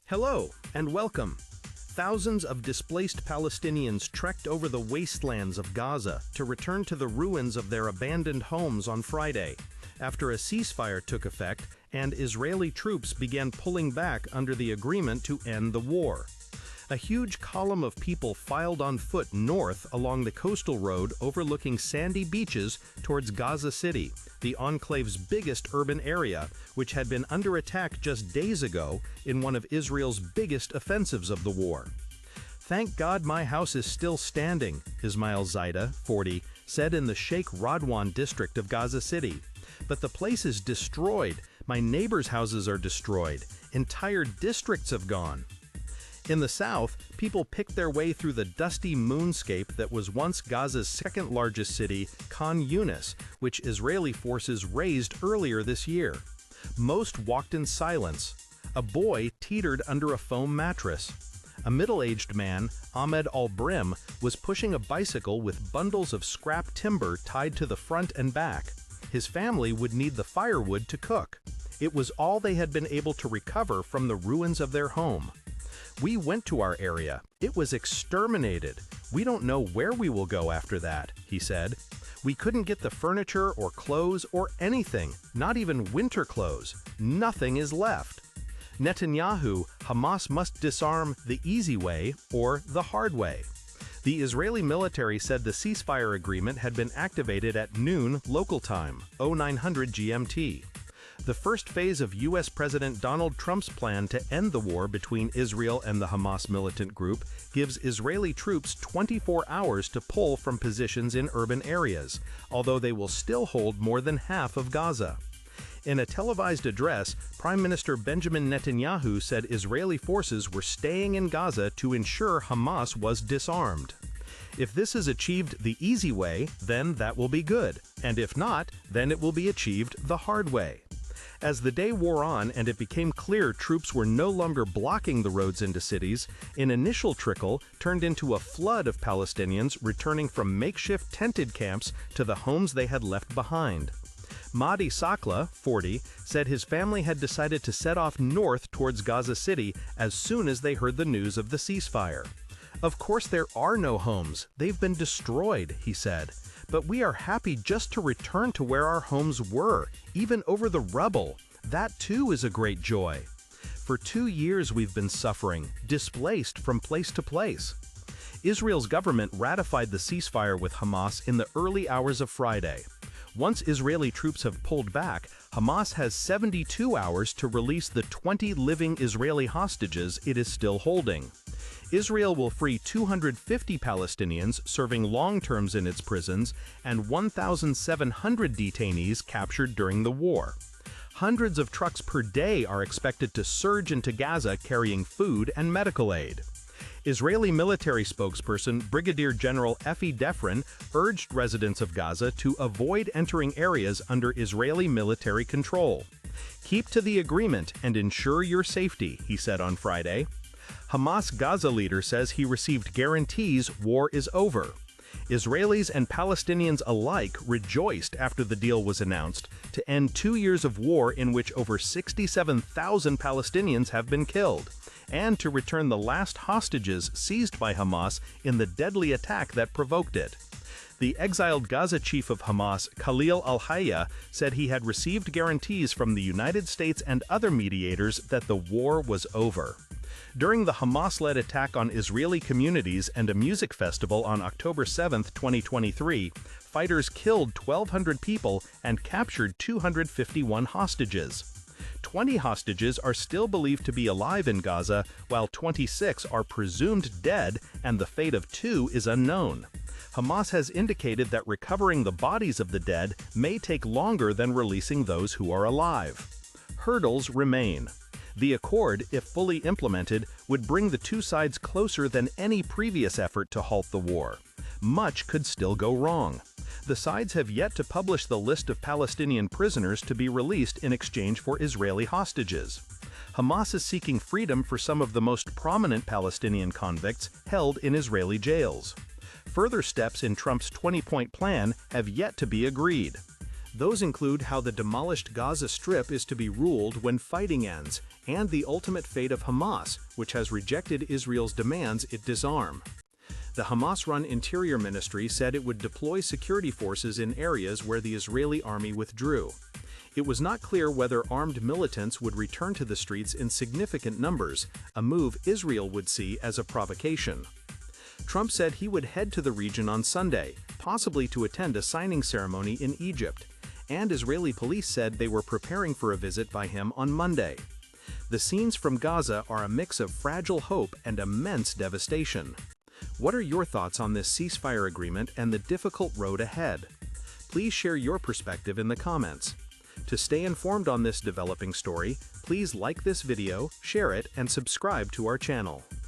Hello, and welcome. Thousands of displaced Palestinians trekked over the wastelands of Gaza to return to the ruins of their abandoned homes on Friday, after a ceasefire took effect and Israeli troops began pulling back under the agreement to end the war. A huge column of people filed on foot north along the coastal road overlooking sandy beaches towards Gaza City, the enclave's biggest urban area, which had been under attack just days ago in one of Israel's biggest offensives of the war. "Thank God my house is still standing," Ismail Zaida, 40, said in the Sheikh Radwan district of Gaza City. "But the place is destroyed. My neighbors' houses are destroyed. Entire districts have gone." In the south, people picked their way through the dusty moonscape that was once Gaza's second-largest city, Khan Younis, which Israeli forces razed earlier this year. Most walked in silence. A boy teetered under a foam mattress. A middle-aged man, Ahmed Al-Brim, was pushing a bicycle with bundles of scrap timber tied to the front and back. His family would need the firewood to cook. It was all they had been able to recover from the ruins of their home. "We went to our area. It was exterminated. We don't know where we will go after that," he said. "We couldn't get the furniture or clothes or anything, not even winter clothes. Nothing is left." Netanyahu, Hamas must disarm the easy way or the hard way. The Israeli military said the ceasefire agreement had been activated at noon local time, 0900 GMT. The first phase of U.S. President Donald Trump's plan to end the war between Israel and the Hamas militant group gives Israeli troops 24 hours to pull from positions in urban areas, although they will still hold more than half of Gaza. In a televised address, Prime Minister Benjamin Netanyahu said Israeli forces were staying in Gaza to ensure Hamas was disarmed. "If this is achieved the easy way, then that will be good, and if not, then it will be achieved the hard way." As the day wore on and it became clear troops were no longer blocking the roads into cities, an initial trickle turned into a flood of Palestinians returning from makeshift tented camps to the homes they had left behind. Mahdi Sakla, 40, said his family had decided to set off north towards Gaza City as soon as they heard the news of the ceasefire. "Of course there are no homes, they've been destroyed," he said. "But we are happy just to return to where our homes were, even over the rubble. That too is a great joy. For 2 years we've been suffering, displaced from place to place." Israel's government ratified the ceasefire with Hamas in the early hours of Friday. Once Israeli troops have pulled back, Hamas has 72 hours to release the 20 living Israeli hostages it is still holding. Israel will free 250 Palestinians serving long terms in its prisons and 1,700 detainees captured during the war. Hundreds of trucks per day are expected to surge into Gaza carrying food and medical aid. Israeli military spokesperson Brigadier General Efi Defrin urged residents of Gaza to avoid entering areas under Israeli military control. "Keep to the agreement and ensure your safety," he said on Friday. Hamas Gaza leader says he received guarantees war is over. Israelis and Palestinians alike rejoiced after the deal was announced to end 2 years of war in which over 67,000 Palestinians have been killed, and to return the last hostages seized by Hamas in the deadly attack that provoked it. The exiled Gaza chief of Hamas, Khalil al-Hayya, said he had received guarantees from the United States and other mediators that the war was over. During the Hamas-led attack on Israeli communities and a music festival on October 7, 2023, fighters killed 1,200 people and captured 251 hostages. 20 hostages are still believed to be alive in Gaza, while 26 are presumed dead and the fate of 2 is unknown. Hamas has indicated that recovering the bodies of the dead may take longer than releasing those who are alive. Hurdles remain. The accord, if fully implemented, would bring the two sides closer than any previous effort to halt the war. Much could still go wrong. The sides have yet to publish the list of Palestinian prisoners to be released in exchange for Israeli hostages. Hamas is seeking freedom for some of the most prominent Palestinian convicts held in Israeli jails. Further steps in Trump's 20-point plan have yet to be agreed. Those include how the demolished Gaza Strip is to be ruled when fighting ends, and the ultimate fate of Hamas, which has rejected Israel's demands it disarm. The Hamas-run Interior Ministry said it would deploy security forces in areas where the Israeli army withdrew. It was not clear whether armed militants would return to the streets in significant numbers, a move Israel would see as a provocation. Trump said he would head to the region on Sunday, possibly to attend a signing ceremony in Egypt, and Israeli police said they were preparing for a visit by him on Monday. The scenes from Gaza are a mix of fragile hope and immense devastation. What are your thoughts on this ceasefire agreement and the difficult road ahead? Please share your perspective in the comments. To stay informed on this developing story, please like this video, share it, and subscribe to our channel.